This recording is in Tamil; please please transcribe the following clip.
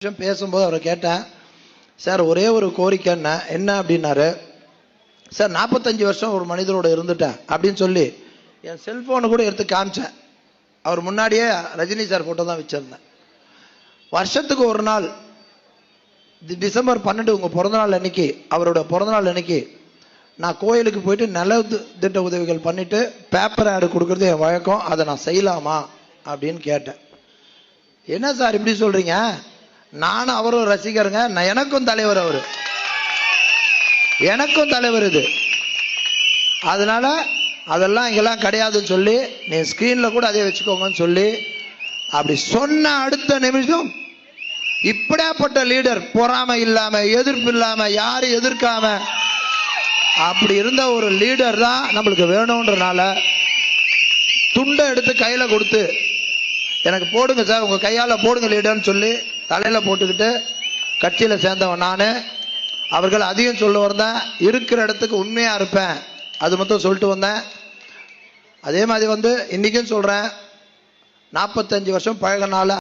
பேசும்போது அவரை கேட்டேன், சார் ஒரே ஒரு கோரிக்கை என்ன அப்படின்னாரு. சார் 45 வருஷம் ஒரு மனிதரோட இருந்துட்டேன் அப்படின்னு சொல்லி என் செல்போனை கூட எடுத்து காமிச்சேன். அவர் முன்னாடியே ரஜினி சார் போட்டோ தான் வச்சிருந்தேன். வருஷத்துக்கு ஒரு நாள் டிசம்பர் 12 உங்க பிறந்தநாள் அன்னைக்கு, அவரோட பிறந்தநாள் அன்னைக்கு நான் கோயிலுக்கு போயிட்டு நல திட்ட உதவிகள் பண்ணிட்டு பேப்பர் ஆடு கொடுக்கறது என் வழக்கம், அதை நான் செய்யலாமா அப்படின்னு கேட்டேன். என்ன சார் இப்படி சொல்றீங்க? நானும் அவரும் ரசிகருங்க, எனக்கும் தலைவர் அவரு, எனக்கும் தலைவர் இது. அதனால அதெல்லாம் இங்கெல்லாம் கிடையாதுன்னு சொல்லி நீ ஸ்கிரீன்ல கூட அதே வச்சுக்கோங்கன்னு சொல்லி அப்படி சொன்ன அடுத்த நிமிஷம் இப்படியாப்பட்ட லீடர், பொறாமை இல்லாம எதிர்ப்பு இல்லாம யாரும் எதிர்க்காம அப்படி இருந்த ஒரு லீடர் தான் நம்மளுக்கு வேணும்ன்றனால துண்டை எடுத்து கையில கொடுத்து எனக்கு போடுங்க சார், உங்க கையால போடுங்க லீடர்னு சொல்லி தலையில போட்டுக்கிட்டு கட்சியில சேர்ந்தவன் நானு. அவர்கள் அதிகம் சொல்ல வந்தேன், இருக்கிற இடத்துக்கு உண்மையா இருப்பேன், அது மட்டும் சொல்லிட்டு வந்தேன். அதே மாதிரி இன்னைக்கும் சொல்றேன், 45 வருஷம் பழகினால